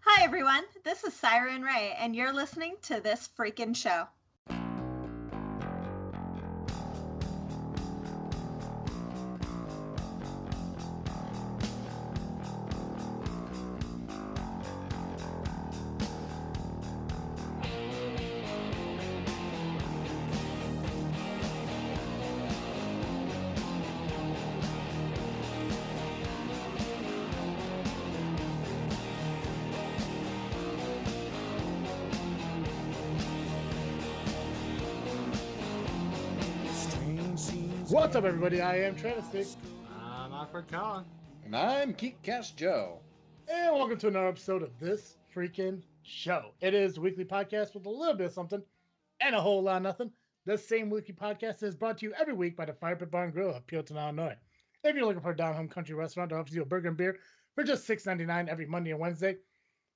Hi, everyone. This is Siren Ray, and you're listening to This Freakin' Show. What's up, everybody? I am Travis. I'm Awkward Colin. And I'm Geekcast Joe. And welcome to another episode of This Freakin' Show. It is a weekly podcast with a little bit of something and a whole lot of nothing. This same weekly podcast is brought to you every week by the Firepit Bar and Grill of Peotone, Illinois. If you're looking for a down-home country restaurant that offers you a burger and beer for just $6.99 every Monday and Wednesday,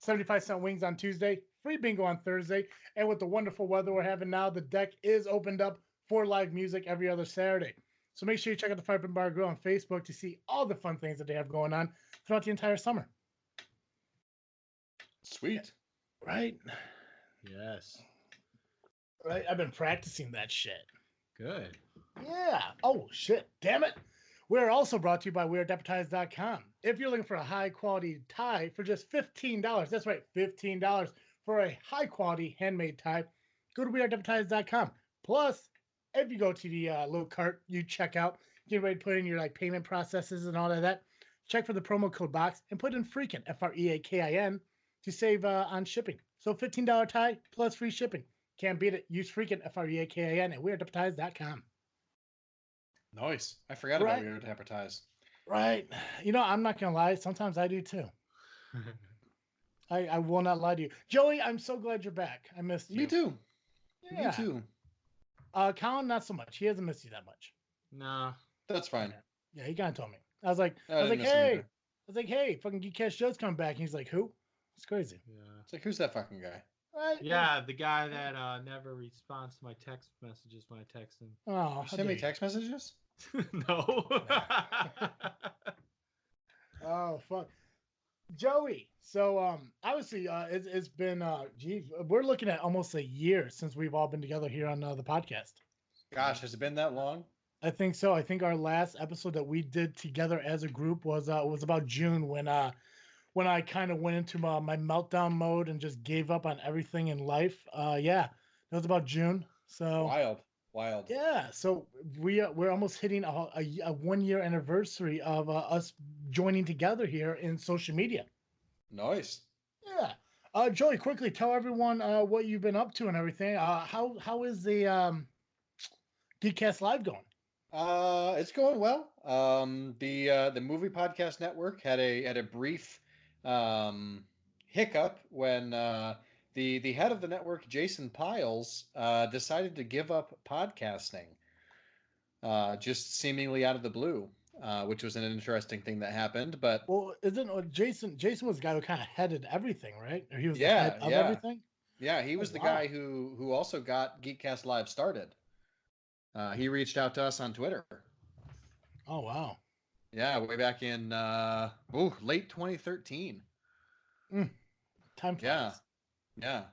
75-cent wings on Tuesday, free bingo on Thursday, and with the wonderful weather we're having now, the deck is opened up for live music every other Saturday. So make sure you check out the Firepit Bar Grill on Facebook to see all the fun things that they have going on throughout the entire summer. Sweet. Right? Yes. Right? I've been practicing that shit. Good. Yeah. Oh, shit. Damn it. We're also brought to you by WeirdAdvertise.com. If you're looking for a high-quality tie for just $15, that's right, $15 for a high-quality handmade tie, go to WeirdAdvertise.com. Plus, if you go to the little cart you check out, get ready to put in your payment processes and all of that, check for the promo code box and put in Freakin, Freakin, to save on shipping. So $15 tie plus free shipping. Can't beat it. Use Freakin, Freakin at WeirdAdvertise.com. Nice. I forgot about Weird Advertise. Right. You know, I'm not going to lie. Sometimes I do too. I will not lie to you. Joey, I'm so glad you're back. I missed you. Me too. Yeah. Me too. Colin, not so much. He hasn't missed you that much. Nah. That's fine. Yeah, he kind of told me. I was like, hey. Fucking Geekcast Joe's coming back. And he's like, who? It's crazy. Yeah. It's like, who's that fucking guy? Right? Yeah, the guy that never responds to my text messages when I text him. Oh, You send me text messages? No. Oh, fuck. Joey, so obviously it's been we're looking at almost a year since we've all been together here on the podcast. Gosh, has it been that long? I think so. I think our last episode that we did together as a group was about June when I kind of went into my meltdown mode and just gave up on everything in life. Yeah, that was about June. So Wild. Yeah, so we're almost hitting a 1 year anniversary of us joining together here in social media. Nice. Yeah. Joey, quickly tell everyone what you've been up to and everything. How is the Geekcast Live going? It's going well. The movie podcast network had a brief hiccup when the head of the network, Jason Piles, decided to give up podcasting, just seemingly out of the blue, which was an interesting thing that happened. But Well, isn't Jason was the guy who kind of headed everything, right? Or he was the head of everything? Yeah, he was the guy who also got Geekcast Live started. He reached out to us on Twitter. Oh, wow. Yeah, way back in late 2013. Time flies. Yeah.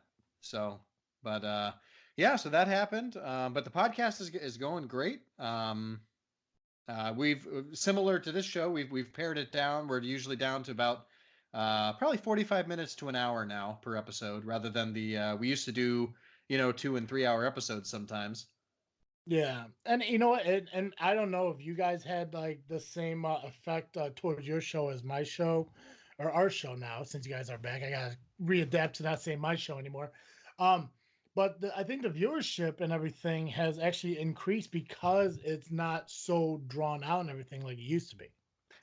So, but so that happened. But the podcast is going great. We've similar to this show, we've pared it down. We're usually down to about probably 45 minutes to an hour now per episode, rather than the we used to do 2 and 3 hour episodes sometimes. Yeah, and you know what? And I don't know if you guys had the same effect towards your show as my show, or our show now. Since you guys are back, I gotta readapt to not saying my show anymore. But I think the viewership and everything has actually increased because it's not so drawn out and everything like it used to be.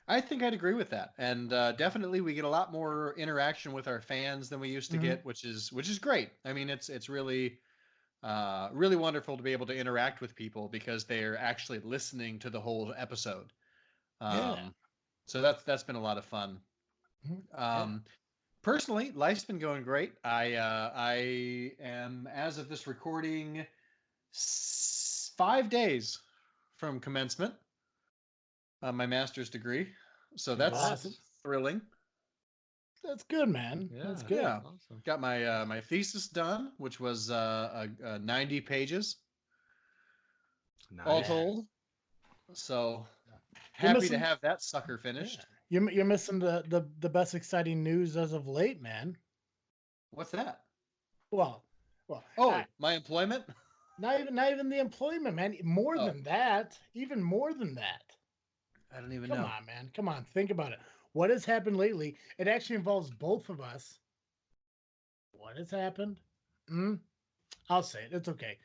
I think I'd agree with that, and definitely we get a lot more interaction with our fans than we used to get, which is great. I mean, it's really really wonderful to be able to interact with people because they're actually listening to the whole episode. So that's been a lot of fun. Personally, life's been going great. I am, as of this recording, 5 days from commencement, my master's degree. So that's Awesome. thrilling. That's good, man. Yeah, That's good. Yeah. awesome. Got my thesis done, which was 90 pages all Nice. Yeah. told. So You're happy to missing. have that sucker Yeah. finished. You're missing the best exciting news as of late, man. What's that? Well, well, Oh, my employment? not even the employment, man. More Oh, than that, even more than that. I don't even Come know. on, man. Come on. Think about it. What has happened lately? It actually involves both of us. What has happened? Hmm? I'll say it. It's okay.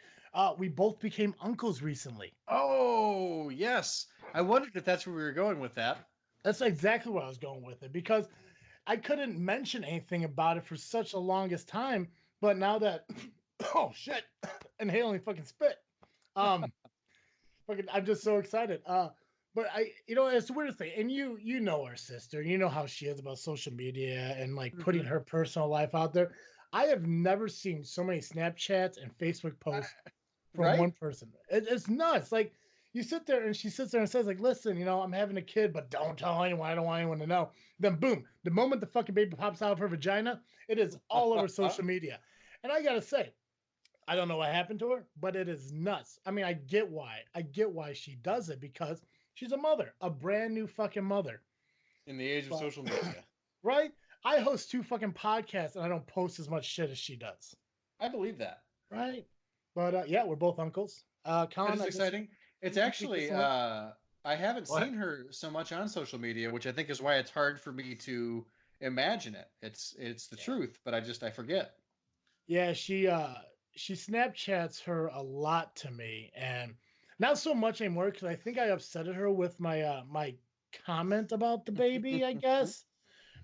We both became uncles recently. Oh, yes. I wondered if that's where we were going with that. That's exactly where I was going with it because I couldn't mention anything about it for such a longest time. But now that, oh shit, inhaling fucking spit. Um, fucking, I'm just so excited. But it's a weird thing, and you know our sister, you know how she is about social media and like putting Mhm. her personal life out there. I have never seen so many Snapchats and Facebook posts from Right? one person. It's nuts. Like you sit there and she sits there and says, like, listen, I'm having a kid, but don't tell anyone. I don't want anyone to know. Then boom, the moment the fucking baby pops out of her vagina, it is all over social media. And I gotta say, I don't know what happened to her, but it is nuts. I mean, I get why. I get why she does it because she's a mother, a brand new fucking mother. In the age of But social media. right? I host two fucking podcasts and I don't post as much shit as she does. I believe that. Right? But yeah, we're both uncles. That Colin, is I guess exciting. It's you take this actually away. I haven't What? seen her so much on social media, which I think is why it's hard for me to imagine it. It's the Yeah. truth, but I forget. Yeah, she Snapchats her a lot to me, and not so much anymore because I think I upsetted her with my comment about the baby, I guess,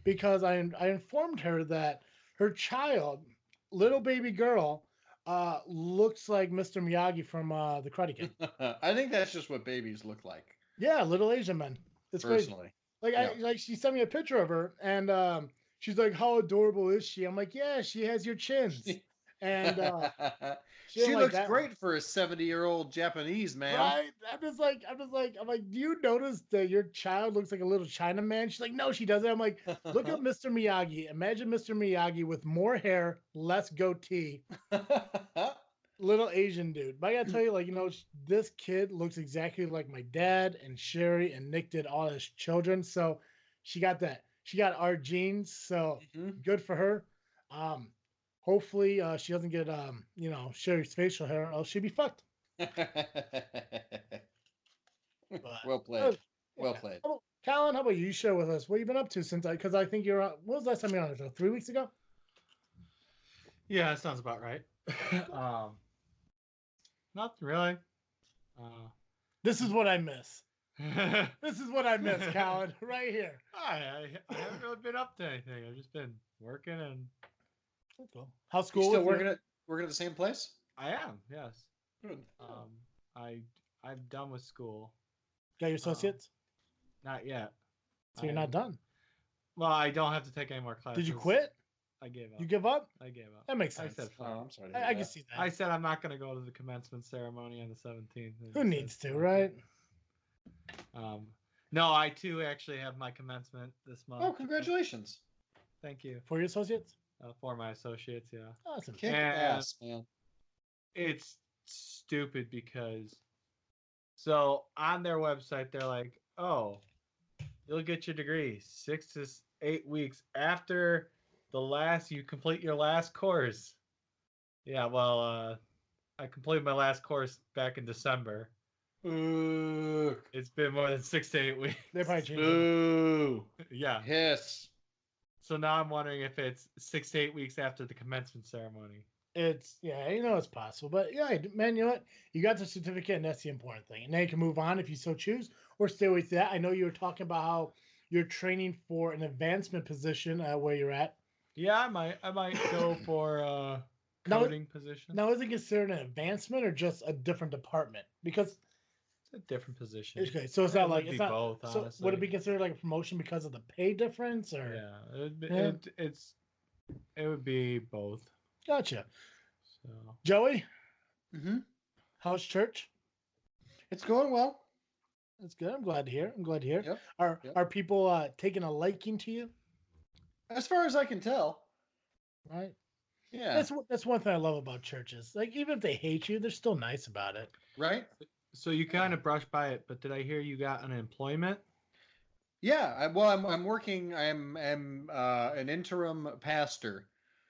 because I informed her that her child, little baby girl, looks like Mr. Miyagi from the Karate Kid. I think that's just what babies look like, Yeah, little Asian man. It's crazy. personally. Like Yeah. she sent me a picture of her, and she's like, "How adorable is she?" I'm like, "Yeah, she has your chins," and she didn't She like looks that one. great for a 70-year-old Japanese man. Right? I'm like, do you notice that your child looks like a little Chinaman? She's like, no, she doesn't. I'm like, look at Mr. Miyagi. Imagine Mr. Miyagi with more hair, less goatee, little Asian dude. But I gotta tell you, like, this kid looks exactly like my dad and Sherry and Nick did all his children. So she got that. She got our genes. So Mhm. good for her. Um, hopefully she doesn't get Sherry's facial hair, or else she'd be fucked. But Well uh, played. Well yeah. played. Colin, how about you share with us what you've been up to since because I think you're what was the last time you were on the show? 3 weeks ago? Yeah, that sounds about right. um, nothing really. Uh, This is what I miss. I, This is what I miss, Colin, right here. I haven't really been up to anything. I've just been working, and That's cool. How's You school still with you? working at the same place? I am. Yes. Good. Um, I'm done with school. Got your Um, associates? not yet. So you're not done. Well, I don't have to take any more Did you classes. quit? I gave You up. give up? I gave up. That makes I sense. said Oh, fuck. I'm sorry to I, hear I can that. see I that. said I'm not going to go to the commencement ceremony on the 17th. And Who I said, needs to, fuck right? it. Um, no, I too actually have my commencement this month. Oh, congratulations. Thank you For your associates? for my associates. Yeah, Awesome. Kick and ass, man. it's stupid because so on their website they're like, oh, you'll get your degree 6 to 8 weeks after you complete your last course. Yeah, well, I completed my last course back in December. Boo. It's been more than 6 to 8 weeks. They probably changed it. Boo. Yeah. Hiss. So now I'm wondering if it's 6 to 8 weeks after the commencement ceremony. It's it's possible, but yeah, man, you know what? You got the certificate, and that's the important thing. And now you can move on if you so choose, or stay with that. I know you were talking about how you're training for an advancement position where you're at. Yeah, I might go for a Now, coding position. now is it considered an advancement or just a different department? Because It's a different position. okay, so it's It not like would it's be not. both, So would it honestly. be considered like a promotion because of the pay difference, or Yeah, yeah? it would be both. Gotcha. So Joey, Mm-hmm. how's church? It's going well. That's good. I'm glad to hear. I'm glad to hear. Yep. Are Yep. are people taking a liking to you? As far as I can tell. right? Yeah. That's one thing I love about churches. Like even if they hate you, they're still nice about it. Right? So you kind of brushed by it, but did I hear you got unemployment? Yeah. I'm working. I'm an interim pastor.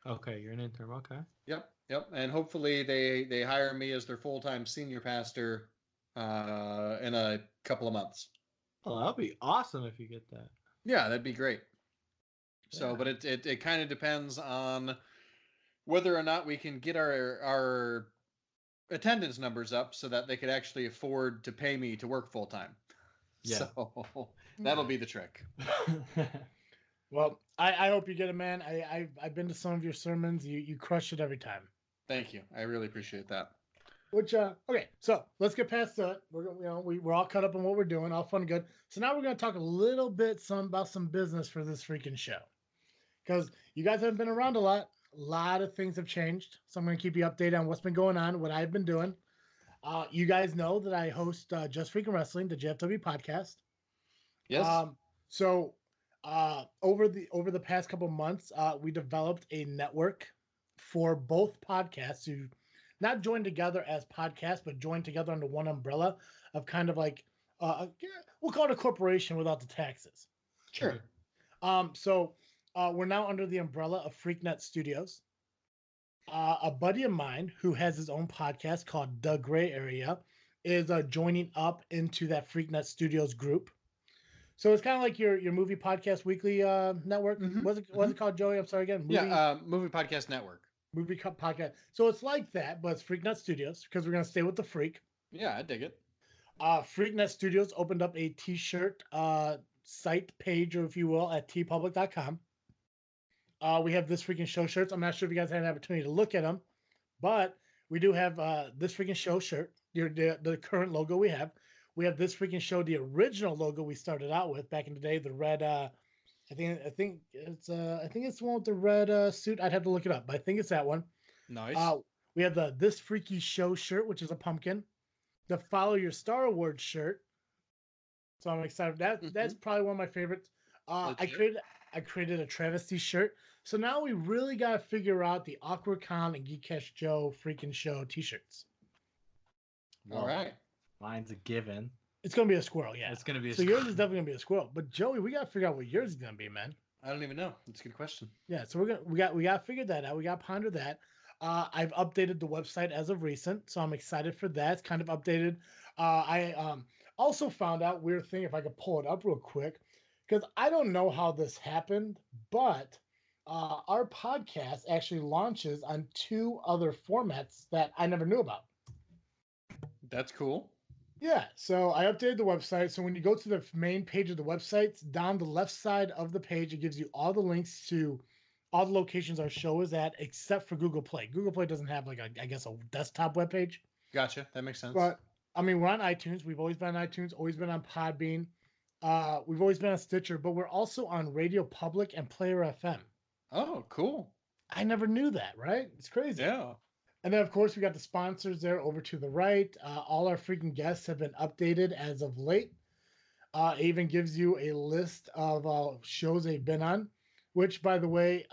Okay, you're an interim. Okay. Yep. Yep. And hopefully they hire me as their full-time senior pastor in a couple of months. Oh, that'll be awesome if you get that. Yeah, that'd be great. So, Yeah. but it kind of depends on whether or not we can get our attendance numbers up so that they could actually afford to pay me to work full time. Yeah. So that'll be the trick. Well, I hope you get it, man. I've been to some of your sermons. You crush it every time. Thank you. I really appreciate that. Which okay, so let's get past that. We're all caught up on what we're doing, all fun and good. So now we're gonna talk a little bit about some business for this freaking show. Because you guys haven't been around a lot. A lot of things have changed. So I'm gonna keep you updated on what's been going on, what I've been doing. You guys know that I host Just Freaking Wrestling, the JFW podcast. Yes. Um, so over the past couple months, we developed a network for both podcasts to not join together as podcasts, but join together under one umbrella of kind of like we'll call it a corporation without the taxes. Sure. We're now under the umbrella of Freaknet Studios. A buddy of mine who has his own podcast called The Gray Area is joining up into that Freaknet Studios group. So it's kind of like your movie podcast weekly network. Mm-hmm. What's it called, Joey? I'm sorry again. Movie Podcast Network. Podcast. So it's like that, but it's Freaknet Studios because we're gonna stay with the freak. Yeah, I dig it. Freaknet Studios opened up a T-shirt site page, or if you will, at tpublic.com. We have this freaking show shirts. I'm not sure if you guys had an opportunity to look at them, but we do have this freaking show shirt, the current logo we have. We have this freaking show, the original logo we started out with back in the day, the red. I think it's the one with the red suit. I'd have to look it up, but I think it's that one. Nice. We have the This Freaky Show shirt, which is a pumpkin. The Follow Your Star Award shirt. So I'm excited. That's probably one of my favorites. I created a travesty shirt. So now we really got to figure out the Awkward Colin and Geekcast Joe freaking show t-shirts. All right. Mine's a given. It's gonna be a squirrel, yeah. It's gonna be so yours is definitely gonna be a squirrel. But Joey, we gotta figure out what yours is gonna be, man. I don't even know. That's a good question. Yeah, so we got to figure that out. We got to ponder that. I've updated the website as of recent, so I'm excited for that. It's kind of updated. I also found out weird thing if I could pull it up real quick because I don't know how this happened, but our podcast actually launches on two other formats that I never knew about. That's cool. Yeah, so I updated the website. So when you go to the main page of the website, down the left side of the page, it gives you all the links to all the locations our show is at, except for Google Play. Google Play doesn't have like I guess a desktop webpage. Gotcha. That makes sense. But I mean, we're on iTunes. We've always been on iTunes. Always been on Podbean. We've always been on Stitcher, but we're also on Radio Public and Player FM. Oh, cool. I never knew that. Right? It's crazy. Yeah. And then, of course, we got the sponsors there over to the right. All our freaking guests have been updated as of late. It even gives you a list of shows they've been on, which, by the way,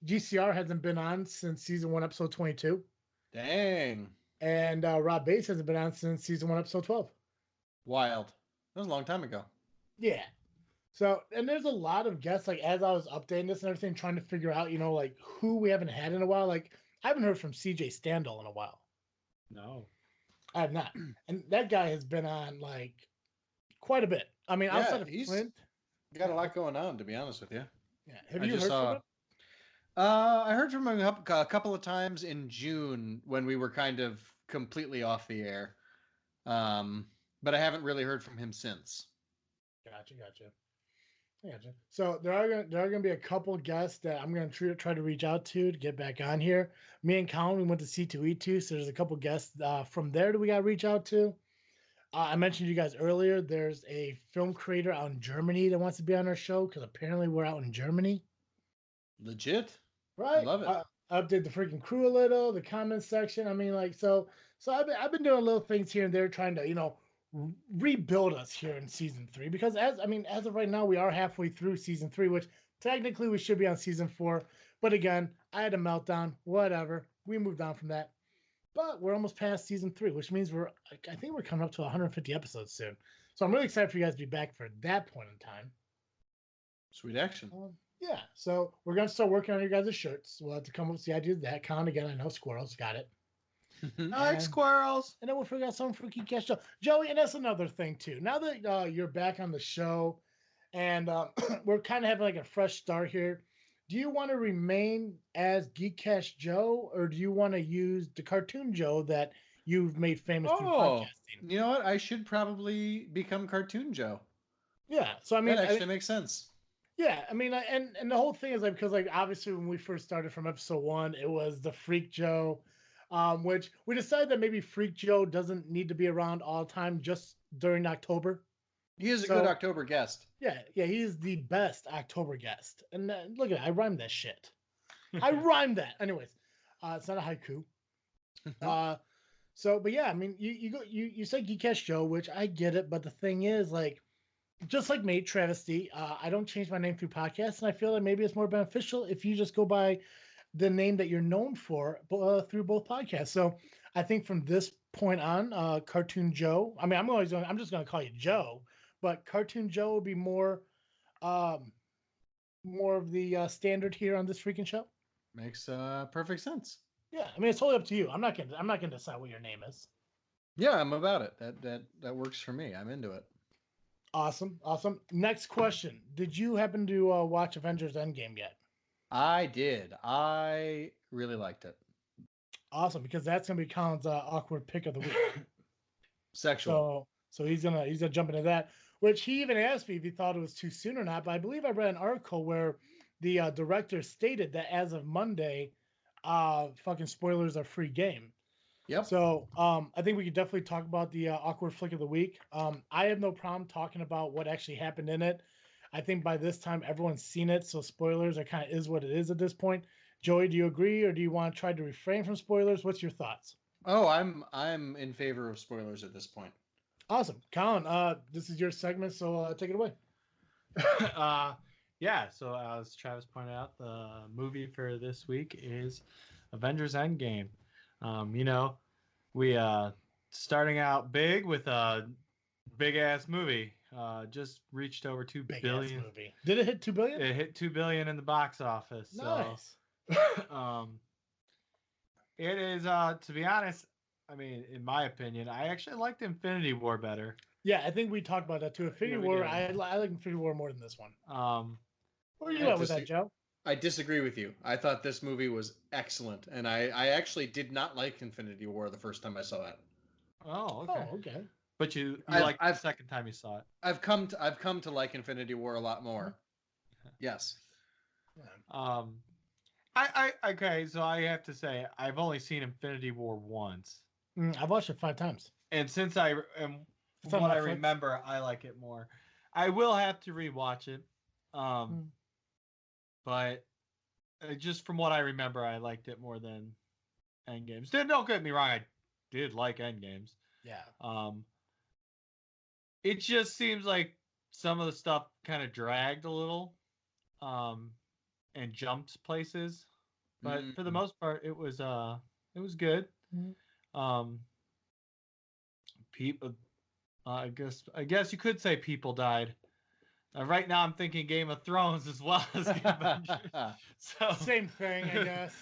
GCR hasn't been on since season 1, episode 22. Dang. And Rob Bates hasn't been on since season 1, episode 12. Wild. That was a long time ago. Yeah. So, and there's a lot of guests, like, as I was updating this and everything, trying to figure out, like, who we haven't had in a while. Like, I haven't heard from CJ Standall in a while. No. I have not. And that guy has been on, like, quite a bit. I mean, outside of Flint. Got a lot going on, to be honest with you. Yeah. Have you heard from him? I heard from him a couple of times in June when we were kind of completely off the air. But I haven't really heard from him since. Gotcha. So there are gonna be a couple guests that I'm gonna try to reach out to get back on here. Me and Colin, we went to C2E2, so there's a couple guests from there that we gotta reach out to. I mentioned you guys earlier. There's a film creator out in Germany that wants to be on our show because apparently we're out in Germany. Legit, right? I love it. I update the freaking crew a little, the comments section. I mean, like so I've been doing little things here and there, trying to rebuild us here in season 3 because as of right now we are halfway through season 3, which Technically, we should be on season 4, but again, I had a meltdown. Whatever. We moved on from that. But we're almost past season 3, which means I think we're coming up to 150 episodes soon. So I'm really excited for you guys to be back for that point in time. Sweet action. Yeah, so we're gonna start working on your guys' shirts. We'll have to come up with the idea of that. Count again. I know squirrels got it. I like squirrels. And then we'll figure out something for Geekcast Joe. Joey, and that's another thing too. Now that you're back on the show, and we're kind of having like a fresh start here, do you want to remain as Geekcast Joe, or do you want to use the Cartoon Joe that you've made famous through Oh, podcasting? you know what? I should probably become Cartoon Joe. Yeah. So I mean, That actually makes sense. yeah, I mean, and the whole thing is like because like obviously when we first started from episode 1, it was the Freak Joe, which we decided that maybe Freak Joe doesn't need to be around all the time, just during October. He is a So good October guest. yeah, he's the best October guest. And look at it, I rhymed that shit. I rhymed that. Anyways, it's not a haiku. But yeah, I mean, you said Geekcast Joe, which I get it, but the thing is like just like me, Travesty, I don't change my name through podcasts, and I feel like maybe it's more beneficial if you just go by the name that you're known for through both podcasts. So I think from this point on, Cartoon Joe. I mean, I'm just going to call you Joe, but Cartoon Joe will be um, more of the standard here on this freaking show. Makes perfect sense. Yeah, I mean, it's totally up to you. I'm not gonna decide what your name is. Yeah, I'm about it. That works for me. I'm into it. Awesome. Next question: did you happen to watch Avengers Endgame yet? I did. I really liked it. Awesome, because that's gonna be Colin's awkward pick of the week. Sexual. So he's gonna jump into that. Which he even asked me if he thought it was too soon or not. But I believe I read an article where the director stated that as of Monday, fucking spoilers are free game. Yep. So I think we could definitely talk about the awkward flick of the week. I have no problem talking about what actually happened in it. I think by this time everyone's seen it, so spoilers are kind of is what it is at this point. Joey, do you agree, or do you want to try to refrain from spoilers? What's your thoughts? Oh, I'm in favor of spoilers at this point. Awesome, Colin. This is your segment, so take it away. uh, yeah. So as Travis pointed out, the movie for this week is Avengers Endgame. You know, we starting out big with a big ass movie. Just reached over two Big billion. ass movie. Did it hit 2 billion? It hit 2 billion in the box office. Nice. So, it is. To be honest, I mean, in my opinion, I actually liked Infinity War better. Yeah, I think we talked about that too. Infinity Yeah, we War, did. I like Infinity War more than this one. Where are you I at with that, Joe? I disagree with you. I thought this movie was excellent, and I actually did not like Infinity War the first time I saw it. Oh, okay. Oh, okay. But you I've- liked the second time you saw it. I've come to like Infinity War a lot more. Yes. Um, I okay. So I have to say I've only seen Infinity War once, I've watched it 5 times. and since I am It's from on what I Netflix. remember, I like it more. I will have to rewatch it. But just from what I remember, I liked it more than Endgames. Don't get me wrong, I did like Endgames. Yeah. It just seems like some of the stuff kind of dragged a little, and jumped places. But for the most part, it was good. People, I guess you could say people died. Right now, I'm thinking Game of Thrones as well as the Avengers. So Same thing, I guess.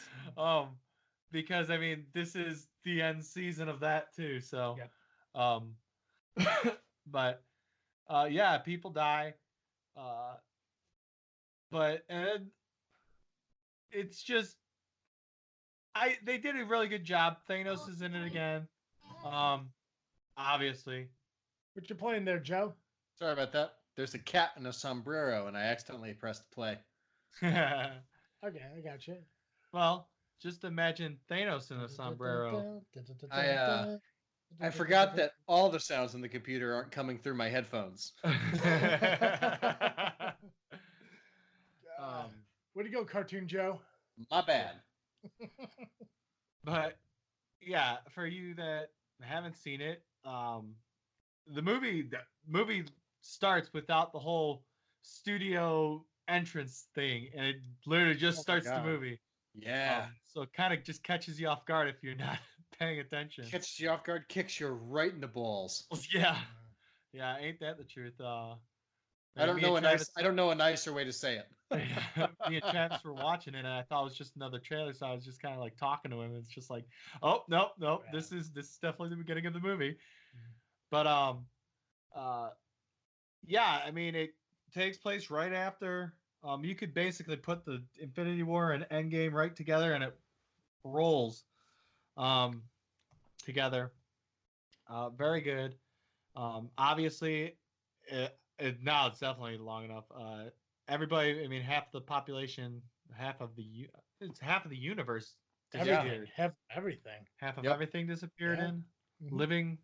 Because I mean, this is the end season of that too. So, but yeah, people die. But it's just they did a really good job. Thanos is in it again. Obviously. What you playing there, Joe? Sorry about that. There's a cat in a sombrero, and I accidentally pressed play. Okay, I got you. Well, just imagine Thanos in a sombrero. I forgot that all the sounds in the computer aren't coming through my headphones. Way to go, Cartoon Joe. My bad. But yeah, for you that haven't seen it, the movie starts without the whole studio entrance thing, and it literally just Oh my starts the God. movie. Yeah. So it kind of just catches you off guard if you're not paying attention. Catches you off guard, kicks you right in the balls. Yeah, yeah, ain't that the truth? I don't Me and know Travis, I don't know a nicer way to say it. me and Travis were watching it, and I thought it was just another trailer, so I was just kind of like talking to him. It's just like, oh nope, nope, Yeah. this is definitely the beginning of the movie. But uh, yeah, I mean it takes place right after. You could basically put the Infinity War and Endgame right together, and it rolls um together. Very good. Obviously, now it's definitely long enough. Everybody, I mean, half the population, it's half of the universe Everything. disappeared. Everything. Half of Yep. everything disappeared Yeah. in Mhm. living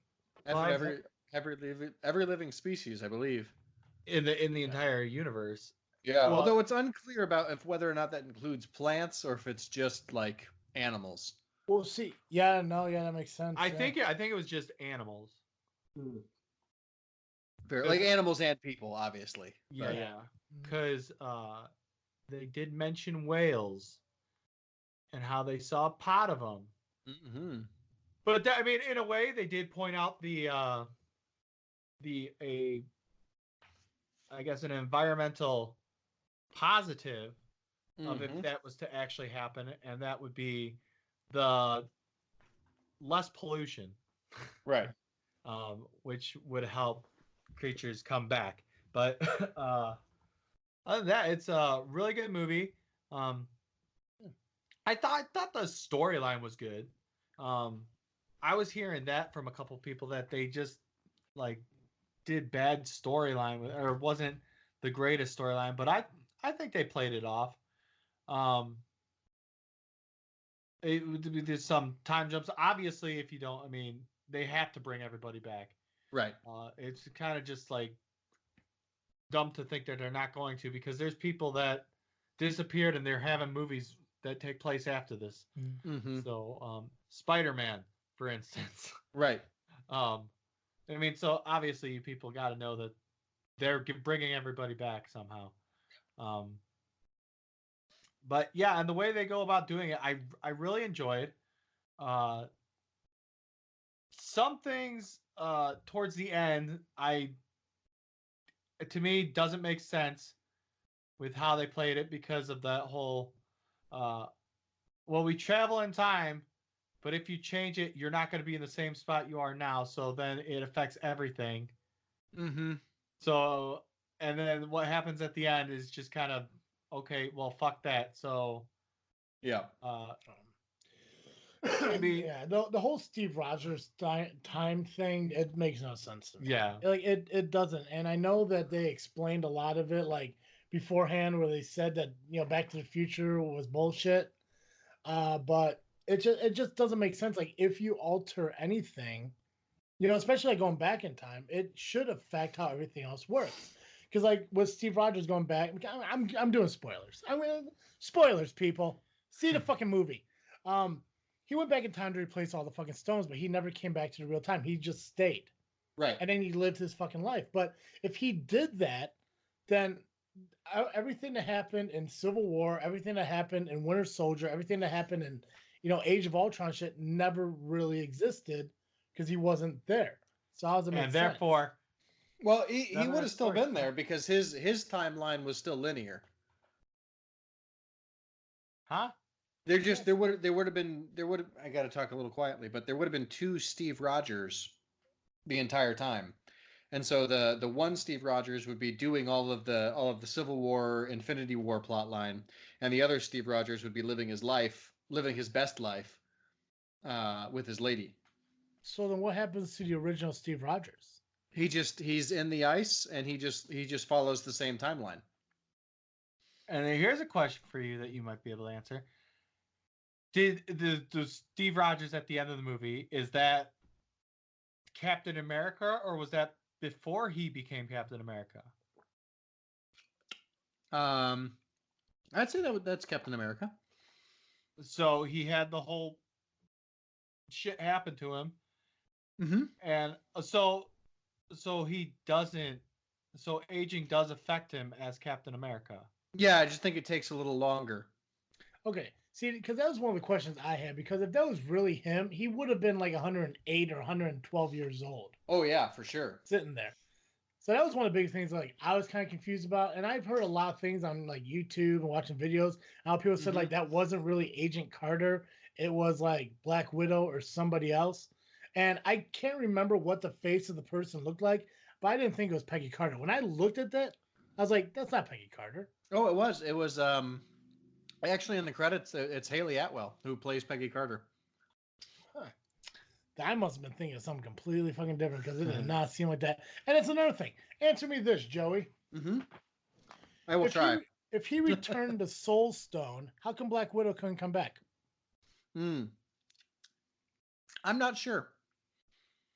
Every, bugs every living species, I believe. in the entire universe. Yeah, Well, although it's unclear about if whether or not that includes plants or if it's just like animals. We'll see. Yeah, no, yeah, that makes sense. I yeah. think it was just animals. Fair, like animals and people, obviously. Yeah, But- yeah. Mhm. Because they did mention whales and how they saw a pot of them. Mm-hmm. But I mean, in a way, they did point out the a I guess an environmental positive of if Mm-hmm. that was to actually happen, and that would be the less pollution, Right. which would help creatures come back. But other than that, it's a really good movie. Um, I thought the storyline was good. Um, I was hearing that from a couple people that they just like did bad storyline or wasn't the greatest storyline, but I think they played it off. Um, there's some time jumps. Obviously, if you don't, I mean, they have to bring everybody back. Right. It's kind of just like dumb to think that they're not going to because there's people that disappeared and they're having movies that take place after this. Mm-hmm. So, Spider-Man, for instance. Right. um, I mean, so obviously you people got to know that they're bringing everybody back somehow. Um, but yeah, and the way they go about doing it, I really enjoyed. Uh, some things towards the end, I to me doesn't make sense with how they played it because of that whole. Uh, well, we travel in time, but if you change it, you're not going to be in the same spot you are now. So then it affects everything. Mm-hmm. So, and then what happens at the end is just kind of okay. Well, fuck that. So, Yeah. I mean, yeah, the whole Steve Rogers time thing, it makes no sense to me. yeah, Like it doesn't. And I know that they explained a lot of it like beforehand where they said that, Back to the Future was bullshit. But it just doesn't make sense. Like if you alter anything, especially like going back in time, it should affect how everything else works. Because like with Steve Rogers going back, I'm doing spoilers. I'm gonna spoilers, people. See the fucking movie. Um, he went back in time to replace all the fucking stones, but he never came back to the real time. He just stayed, Right. and then he lived his fucking life. But if he did that, then everything that happened in Civil War, everything that happened in Winter Soldier, everything that happened in Age of Ultron shit never really existed because he wasn't there. So how does it make and sense? therefore, Well, he none of would that have still story. been there because his timeline was still linear. Huh? There would have I got to talk a little quietly, but there would have been two Steve Rogers the entire time. And so the one Steve Rogers would be doing all of the Civil War, Infinity War plotline, and the other Steve Rogers would be living his life, living his best life, with his lady. So then what happens to the original Steve Rogers? He's in the ice, and he just follows the same timeline. And then here's a question for you that you might be able to answer. Did the Steve Rogers at the end of the movie, is that Captain America or was that before he became Captain America? Um, I'd say that's Captain America. So he had the whole shit happen to him, Mm-hmm. and so he doesn't. So aging does affect him as Captain America. Yeah, I just think it takes a little longer. Okay, see, because that was one of the questions I had. Because if that was really him, he would have been like 108 or 112 years old, Oh yeah, for sure. sitting there. So that was one of the big things like I was kind of confused about, and I've heard a lot of things on like YouTube and watching videos. How people said Mhm. like that wasn't really Agent Carter, it was like Black Widow or somebody else. And I can't remember what the face of the person looked like, but I didn't think it was Peggy Carter. When I looked at that, I was like, "That's not Peggy Carter." Oh, it was. It was. Actually, in the credits, it's Haley Atwell who plays Peggy Carter. Huh. I must have been thinking of something completely fucking different because it did not seem like that. And it's another thing. Answer me this, Joey. Mm-hmm. I will If he try. if he returned the Soul Stone, how come Black Widow couldn't come back? Hmm. I'm not sure.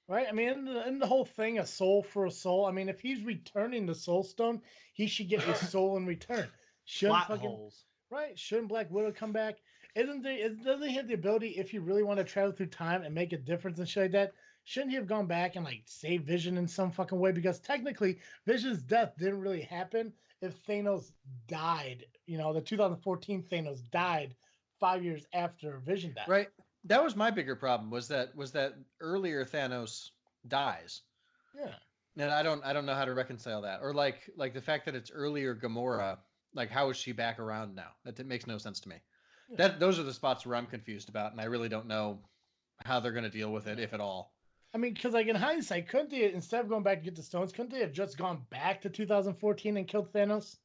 Right? I mean, in the whole thing, a soul for a soul. I mean, if he's returning the Soul Stone, he should get a soul in return. Shouldn't Plot fucking holes. right? Shouldn't Black Widow come back? Doesn't he have the ability if you really want to travel through time and make a difference and shit like that? Shouldn't he have gone back and like save Vision in some fucking way? Because technically, Vision's death didn't really happen if Thanos died. You know, the 2014 Thanos died 5 years after Vision died. Right. That was my bigger problem. Was that earlier Thanos dies, Yeah. and I don't know how to reconcile that. Or like the fact that it's earlier Gamora. Like, how is she back around now? That makes no sense to me. Yeah. That those are the spots where I'm confused about, and I really don't know how they're going to deal with it, if at all. I mean, because like in hindsight, couldn't they instead of going back to get the stones, couldn't they have just gone back to 2014 and killed Thanos?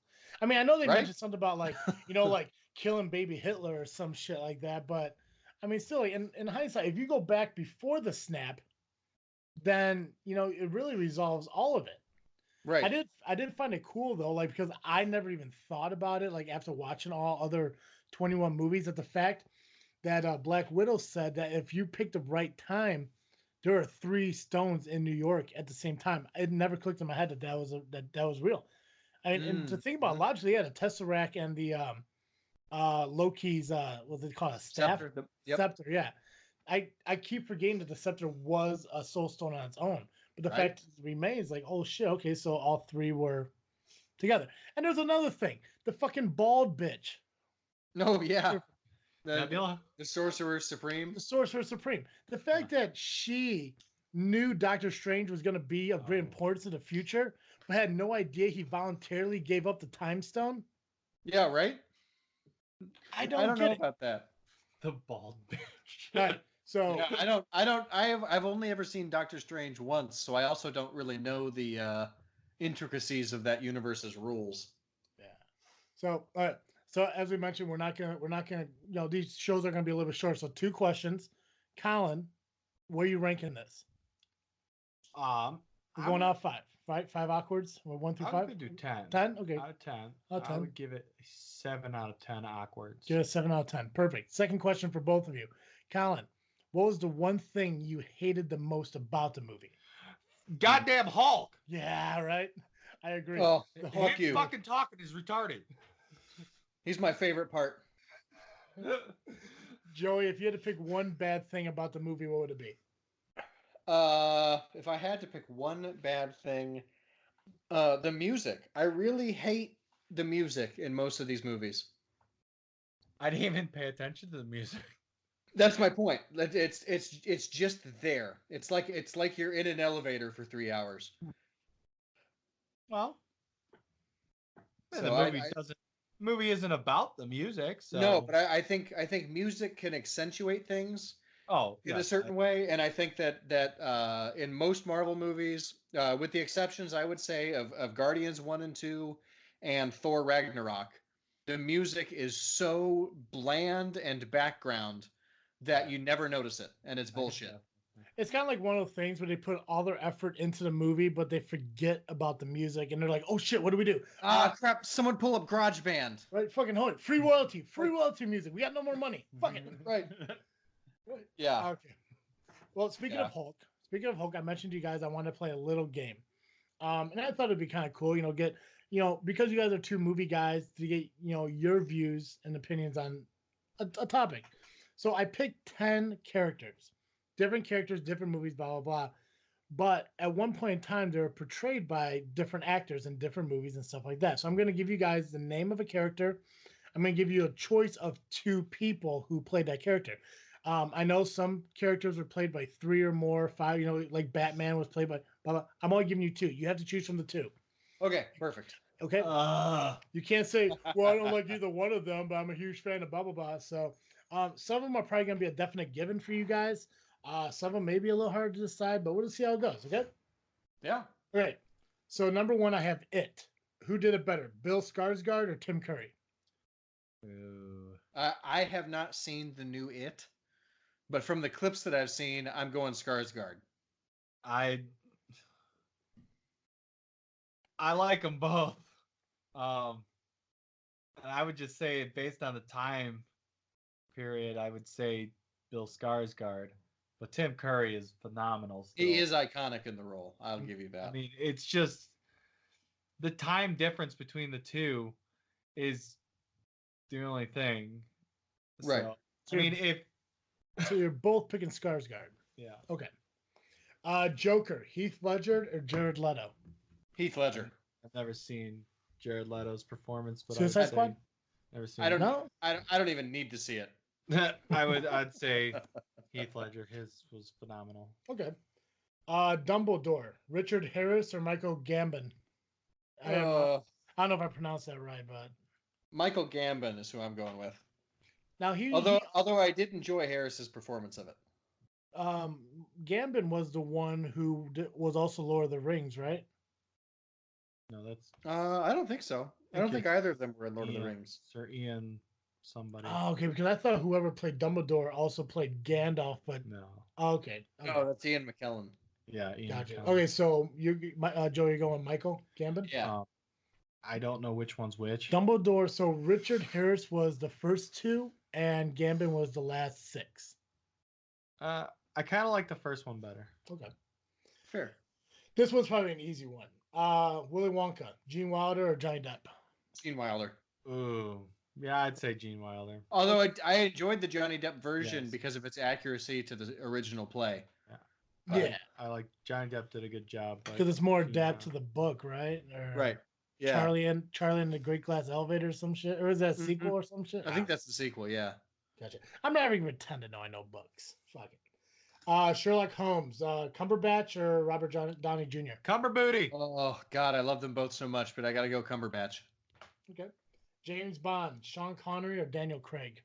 I mean, I know they Right? mentioned something about like like killing baby Hitler or some shit like that, but I mean, still, like, in hindsight, if you go back before the snap, then it really resolves all of it. I Right. did I did find it cool though, like because I never even thought about it, like after watching all other 21 movies, that the fact that Black Widow said that if you pick the right time, there are three stones in New York at the same time. It never clicked in my head that that was real. And to Mm. think about Mhm. logically, yeah, the Tesseract and the Loki's what's it called, a staff, Scepter. Yep. scepter. Yeah, I keep forgetting that the scepter was a soul stone on its own, but the Right. fact it remains like, oh shit, okay, so all three were together. And there's another thing, the fucking bald bitch, No. Yeah. The Nebula? the Sorcerer Supreme. the Sorcerer Supreme. The fact that she knew Doctor Strange was going to be of great Oh. importance in the future, but had no idea he voluntarily gave up the Time Stone. Yeah. Right. I I don't don't get know it. about that. The bald bitch. All right, so Yeah, I don't. I don't. I've only ever seen Doctor Strange once, so I also don't really know the intricacies of that universe's rules. yeah, so so as we mentioned, we're not gonna these shows are gonna be a little bit short. So two questions, Colin, where are you ranking this? um, We're I going would out five, right? Five awkwards. We're one through I would five. give it 10. 10. Okay, Out of 10. out of I 10. would give it a 7 out of 10 awkwards. Give it a 7 out of 10. Perfect. Second question for both of you. Colin, what was the one thing you hated the most about the movie? Goddamn Hulk! Yeah, right. I agree. Oh, The Him Hulk fuck you. was. fucking talking is retarded. He's my favorite part. Joey, if you had to pick one bad thing about the movie, what would it be? If I had to pick one bad thing, the music. I really hate the music in most of these movies. I didn't even pay attention to the music. That's my point. It's just there. It's like you're in an elevator for 3 hours. Well, the So movie doesn't. Movie isn't about the music, no, so. but I think music can accentuate things Oh in a yes, certain way, and I think that in most Marvel movies, with the exceptions, I would say of Guardians 1 and 2 and Thor Ragnarok, the music is so bland and background that you never notice it, and it's bullshit. It's kind of like one of those things where they put all their effort into the movie, but they forget about the music, and they're like, "Oh shit, what do we do? Ah, crap! Someone pull up GarageBand. Right, fucking hold it, free royalty music. We got no more money. Fuck it." Right? Right. Yeah, Okay. Well, yeah. Speaking of Hulk, I mentioned to you guys I wanted to play a little game. And I thought it'd be kind of cool, get because you guys are two movie guys to get your views and opinions on a topic. So I picked 10 characters, different movies, blah blah blah. but at one point in time, they were portrayed by different actors in different movies and stuff like that. So I'm going to give you guys the name of a character. I'm going to give you a choice of two people who played that character. I know some characters were played by three or more, five. Like Batman was played by. Blah, blah. I'm only giving you two. You have to choose from the two. Okay, perfect. Okay. You can't say, well, I don't like either one of them, but I'm a huge fan of blah blah blah. So, some of them are probably going to be a definite given for you guys. Some of them may be a little hard to decide, but we'll just see how it goes. Okay. Yeah. All right. So number one, I have It. Who did it better, Bill Skarsgård or Tim Curry? Ooh. I have not seen the new It, but from the clips that I've seen, I'm going Skarsgård. I like them both. And I would just say, based on the time period, I would say Bill Skarsgård. But Tim Curry is phenomenal still. He is iconic in the role. I'll give you that. I mean, it's just the time difference between the two is the only thing. Right. So, I mean, So you're both picking Skarsgård. yeah. Okay. Joker, Heath Ledger or Jared Leto? Heath Ledger. I've never seen Jared Leto's performance, but Suicide Squad? Never seen. I don't it. know. I don't even need to see it. I'd say Heath Ledger. His was phenomenal. Okay. Dumbledore, Richard Harris or Michael Gambon? I don't know if I pronounced that right, but Michael Gambon is who I'm going with. now Although I did enjoy Harris's performance of it. Gambon was the one who was also Lord of the Rings, right? No, that's. I don't think so. I don't think either of them were in Lord of the Rings. Sir Ian, somebody. Oh, okay, because I thought whoever played Dumbledore also played Gandalf, but No. okay. No, that's Ian McKellen. Yeah, Ian. Gotcha. McKellen. Okay, so Joe, you're going Michael Gambon? Yeah. I don't know which one's which. Dumbledore. So Richard Harris was the first two, and Gambon was the last six. I kind of like the first one better. Okay. Fair. This one's probably an easy one. Willy Wonka, Gene Wilder or Johnny Depp? Gene Wilder. Ooh. Yeah, I'd say Gene Wilder. Although I enjoyed the Johnny Depp version Yes. because of its accuracy to the original play. Yeah. I like Johnny Depp did a good job. Because it's more adapt to the book, right? Or Right. Yeah. Charlie and the Great Glass Elevator or some shit. Or is that a sequel or some shit? I think that's the sequel, yeah. Gotcha. I'm never even pretend to know I know books. Fuck it. Sherlock Holmes, Cumberbatch or Robert Downey Jr.? Cumberbooty. Oh God, I love them both so much, but I gotta go Cumberbatch. Okay. James Bond, Sean Connery or Daniel Craig?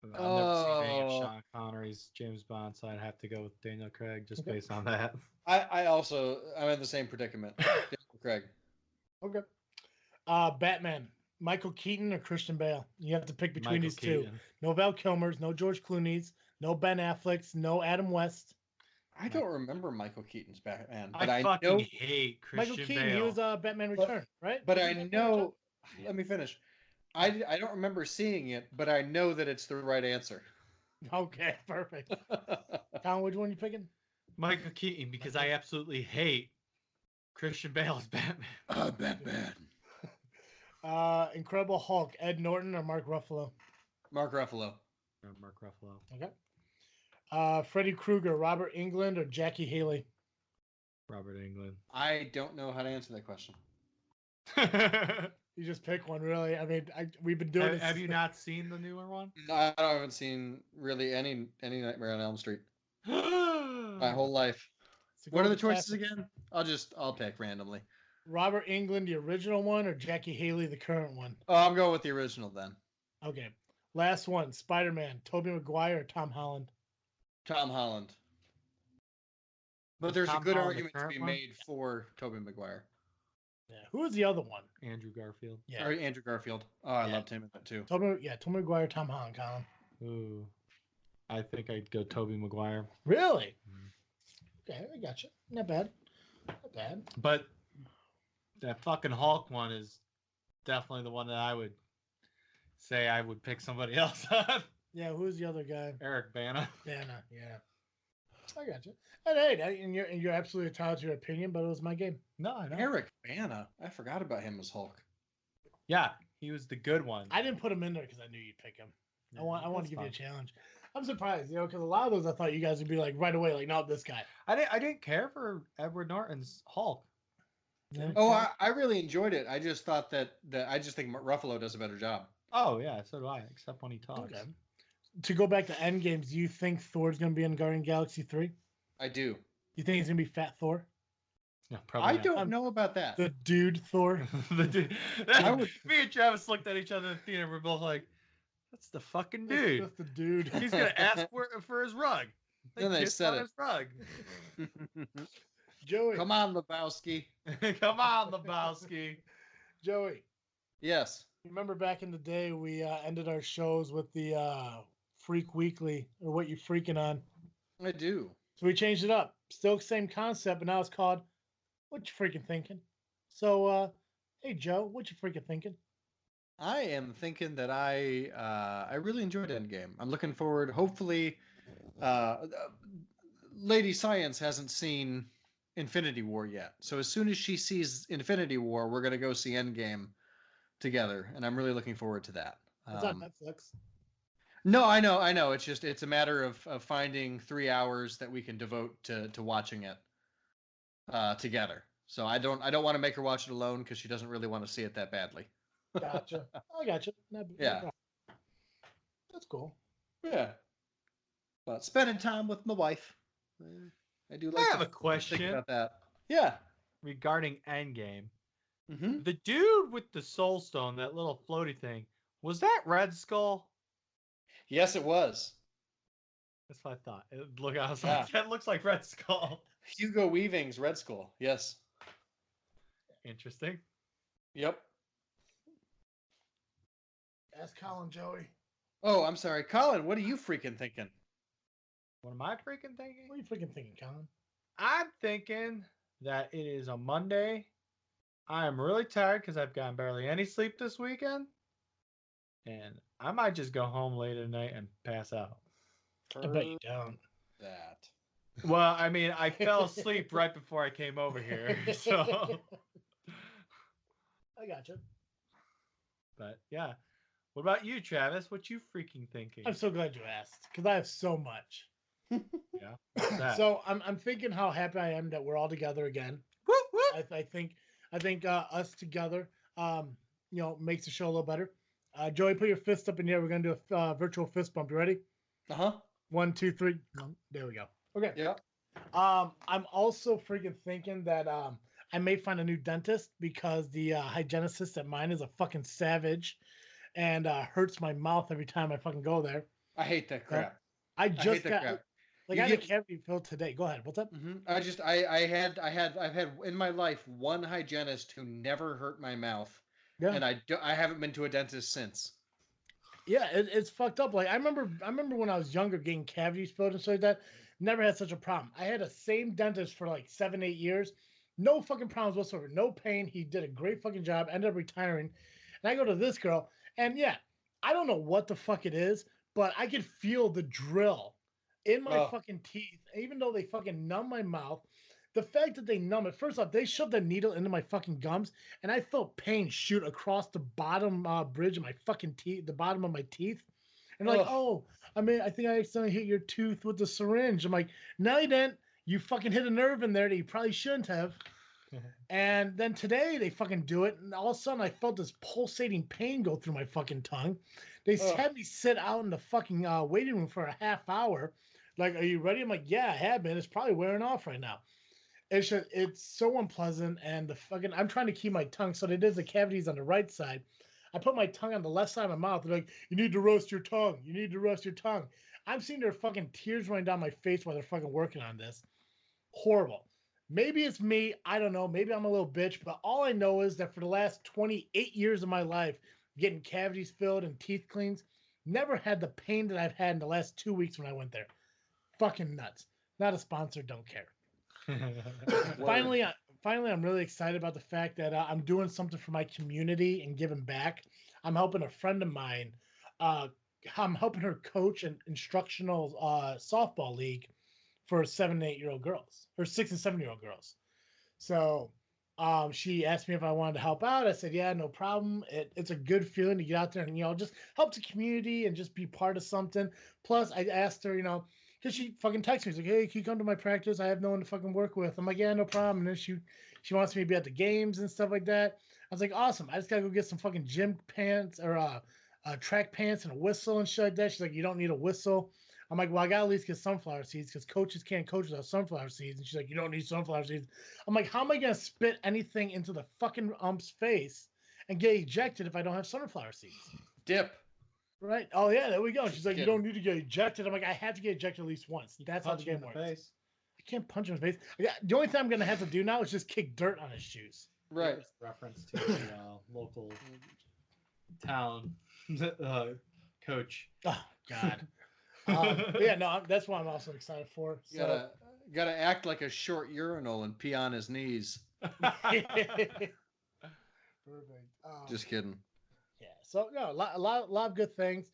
I've never seen any of Sean Connery's James Bond, so I'd have to go with Daniel Craig just based on that. I'm in the same predicament. Daniel Craig. Okay. Batman, Michael Keaton or Christian Bale? You have to pick between these two. No Val Kilmer's, no George Clooney's, no Ben Affleck's, no Adam West. I don't remember Michael Keaton's Batman, but I fucking hate Christian Michael Keaton. Bale. He was Batman Return, right? But I know. Let me finish. I don't remember seeing it, but I know that it's the right answer. Okay, perfect. Colin, which one are you picking? Michael Keaton, because I absolutely hate Christian Bale as Batman. Batman. Incredible Hulk, Ed Norton or Mark Ruffalo? Mark Ruffalo. Mark Ruffalo. Okay. Freddy Krueger, Robert Englund or Jackie Haley? Robert Englund. I don't know how to answer that question. You just pick one, really. I mean, we've been doing this. Have you not seen the newer one? No, I haven't seen really any Nightmare on Elm Street my whole life. What are the choices again? I'll pick randomly. Robert Englund, the original one, or Jackie Haley, the current one? Oh, I'm going with the original then. Okay. Last one, Spider-Man, Tobey Maguire or Tom Holland? Tom Holland. But there's a good argument to be made for Tobey Maguire. Yeah. Who was the other one? Andrew Garfield. Yeah. Or Andrew Garfield. Oh, I loved him in that too. Tobey Maguire, Tom Holland, Colin. Ooh. I think I'd go Tobey Maguire. Really? Okay, I got you. Not bad. Not bad. But that fucking Hulk one is definitely the one that I would say I would pick somebody else on. Yeah, who's the other guy? Eric Bana. Bana, yeah. I got you. And hey, and you're absolutely entitled to your opinion, but it was my game. No, I know. Eric Bana. I forgot about him as Hulk. Yeah, he was the good one. I didn't put him in there because I knew you'd pick him. Yeah, I want to give fine. you a challenge. I'm surprised, because a lot of those I thought you guys would be like right away, like, no, this guy. I didn't care for Edward Norton's Hulk. Yeah. Oh, I really enjoyed it. I just thought that I just think Ruffalo does a better job. Oh yeah, so do I. Except when he talks. Okay. To go back to Endgames, do you think Thor's going to be in Guardian Galaxy 3? I do. You think he's going to be Fat Thor? No, probably I not. don't know about that. The dude Thor? The dude. I would- Me and Travis looked at each other in the theater. We're both like, "That's the fucking dude. That's the dude. He's gonna ask for his rug." Then they kissed said on it. his rug. Joey. Come on, Lebowski. Come on, Lebowski. Joey. Yes. Remember back in the day, we ended our shows with the Freak Weekly, or What You Freaking On. I do. So we changed it up. Still same concept, but now it's called What You Freaking Thinking. So, hey, Joe, what you freaking thinking? I am thinking that I really enjoyed Endgame. I'm looking forward. Hopefully, Lady Science hasn't seen Infinity War yet. So as soon as she sees Infinity War, we're gonna go see Endgame together, and I'm really looking forward to that. It's on Netflix. No, I know. It's a matter of finding 3 hours that we can devote to watching it together. So I don't want to make her watch it alone because she doesn't really want to see it that badly. Gotcha. I gotcha. No Yeah. problem. That's cool. Yeah. But spending time with my wife, I do I like have to a question think about that. Yeah. regarding Endgame. Mm-hmm. The dude with the Soul Stone, that little floaty thing, was that Red Skull? Yes, it was. That's what I thought. Look, I was Yeah. like, that looks like Red Skull. Hugo Weaving's Red Skull. Yes. Interesting. Yep. Ask Colin, Joey. Oh, I'm sorry, Colin. What are you freaking thinking? What am I freaking thinking? What are you freaking thinking, Colin? I'm thinking that it is a Monday. I am really tired because I've gotten barely any sleep this weekend. And I might just go home late at night and pass out. I bet you don't. That. Well, I mean, I fell asleep right before I came over here. So, I gotcha. but yeah. What about you, Travis? What you freaking thinking? I'm so glad you asked because I have so much. Yeah. What's that? So I'm thinking how happy I am that we're all together again. Whoop, whoop. I think us together, makes the show a little better. Joey, put your fist up in the air. We're gonna do a virtual fist bump. You ready? Uh-huh. 1, 2, 3. There we go. Okay. Yeah. I'm also freaking thinking that I may find a new dentist because the hygienist at mine is a fucking savage and hurts my mouth every time I fucking go there. I hate that crap. I hate just that got crap. like You I had a get- cavity filled today. Go ahead. What's up? I've had in my life one hygienist who never hurt my mouth, Yeah. and I haven't been to a dentist since. Yeah, it's fucked up. Like I remember when I was younger getting cavities filled and stuff like that. Never had such a problem. I had the same dentist for like 7, 8 years. No fucking problems whatsoever. No pain. He did a great fucking job. Ended up retiring. And I go to this girl, and yeah, I don't know what the fuck it is, but I could feel the drill in my Oh. fucking teeth, even though they fucking numb my mouth. The fact that they numb it, first off, they shoved the needle into my fucking gums, and I felt pain shoot across the bottom bridge of my fucking teeth, the bottom of my teeth. And they're like, Ugh. oh, I think I accidentally hit your tooth with the syringe. I'm like, no, you didn't. You fucking hit a nerve in there that you probably shouldn't have. And then today they fucking do it, and all of a sudden I felt this pulsating pain go through my fucking tongue. They Ugh. had me sit out in the fucking waiting room for a half hour. Like, are you ready? I'm like, yeah, I have been. It's probably wearing off right now. It's so unpleasant, and the fucking I'm trying to keep my tongue so that it is the cavities on the right side. I put my tongue on the left side of my mouth. They're like, you need to roast your tongue. You need to roast your tongue. I'm seeing their fucking tears running down my face while they're fucking working on this. Horrible. Maybe it's me. I don't know. Maybe I'm a little bitch, but all I know is that for the last 28 years of my life, getting cavities filled and teeth cleans, never had the pain that I've had in the last 2 weeks when I went there. Fucking nuts. Not a sponsor. Don't care. finally, I'm really excited about the fact that I'm doing something for my community and giving back. I'm helping a friend of mine. I'm helping her coach an instructional softball league for 7 and 8 year old girls, or 6 and 7 year old girls. So She asked me if I wanted to help out. I said, yeah, no problem. It's a good feeling to get out there and, just help the community and just be part of something. Plus, I asked her, because she fucking texted me. She's like, hey, can you come to my practice? I have no one to fucking work with. I'm like, yeah, no problem. And then she wants me to be at the games and stuff like that. I was like, awesome. I just got to go get some fucking gym pants or track pants and a whistle and shit like that. She's like, you don't need a whistle. I'm like, well, I got to at least get sunflower seeds because coaches can't coach without sunflower seeds. And she's like, you don't need sunflower seeds. I'm like, how am I going to spit anything into the fucking ump's face and get ejected if I don't have sunflower seeds? Dip. Right? Oh, yeah, there we go. She's like, you kidding. don't need to get ejected. I'm like, I have to get ejected at least once. That's how the game works. Face. I can't punch him in his face. The only thing I'm going to have to do now is just kick dirt on his shoes. Right. Reference to the local town coach. Oh, God. Yeah, no, that's what I'm also excited for. You gotta act like a short urinal and pee on his knees. Perfect. Just kidding. Yeah. So no, a lot of good things,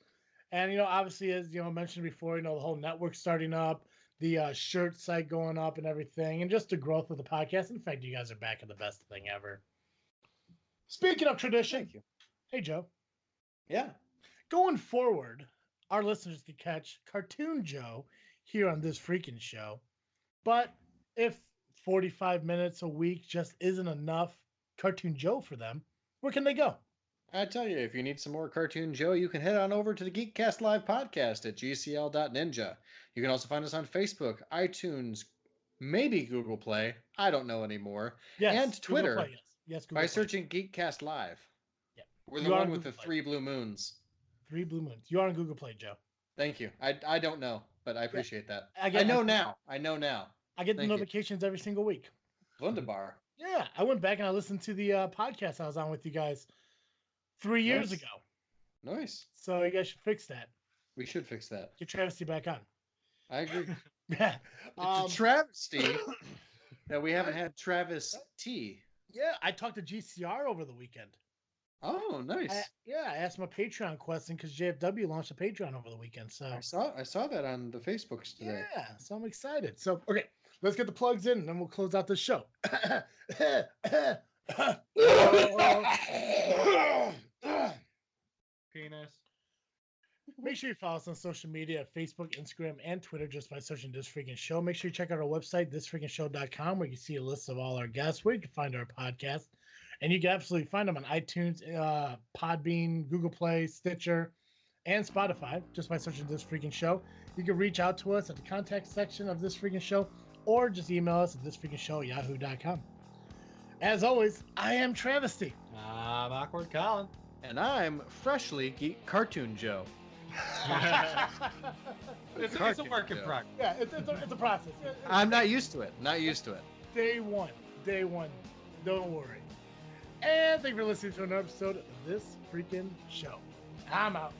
and obviously as mentioned before, the whole network starting up, the shirt site going up, and everything, and just the growth of the podcast. In fact, you guys are back at the best thing ever. Speaking of tradition, Thank you. hey Joe. Yeah. Going forward, our listeners can catch Cartoon Joe here on this freaking show. But if 45 minutes a week just isn't enough Cartoon Joe for them, where can they go? I tell you, if you need some more Cartoon Joe, you can head on over to the Geekcast Live podcast at gcl.ninja. You can also find us on Facebook, iTunes, maybe Google Play. I don't know anymore. Yes, and Twitter Google Play, yes, Google by Play. searching Geekcast Live. Yeah. We're You the are one on with the Google Play. 3 blue moons. 3 blue moons. You are on Google Play, Joe. Thank you. I don't know, but I appreciate that. I know now. I know now. I get the Thank you. notifications every single week. Wunderbar. Yeah, I went back and I listened to the podcast I was on with you guys 3 years Nice. ago. Nice. So you guys should fix that. We should fix that. Get Travesty back on. I agree. Yeah. It's a travesty that we haven't had Travis T. Yeah, I talked to GCR over the weekend. Oh, nice. I asked him a Patreon question because JFW launched a Patreon over the weekend. So I saw that on the Facebooks today. yeah, so I'm excited. So okay, let's get the plugs in, and then we'll close out the show. Penis. Make sure you follow us on social media at Facebook, Instagram, and Twitter just by searching This Freaking Show. Make sure you check out our website, thisfreakingshow.com, where you can see a list of all our guests, where you can find our podcast. And you can absolutely find them on iTunes, Podbean, Google Play, Stitcher, and Spotify just by searching This Freaking Show. You can reach out to us at the contact section of This Freaking Show or just email us at thisfreakingshow@yahoo.com. As always, I am Travesty. I'm Awkward Colin. And I'm Freshly Geek Cartoon Joe. It's a Cartoon work in Joe. progress. Yeah, it's a process. I'm not used to it. Not used to it. Day one. Don't worry. And thank you for listening to another episode of This Freaking Show. I'm out.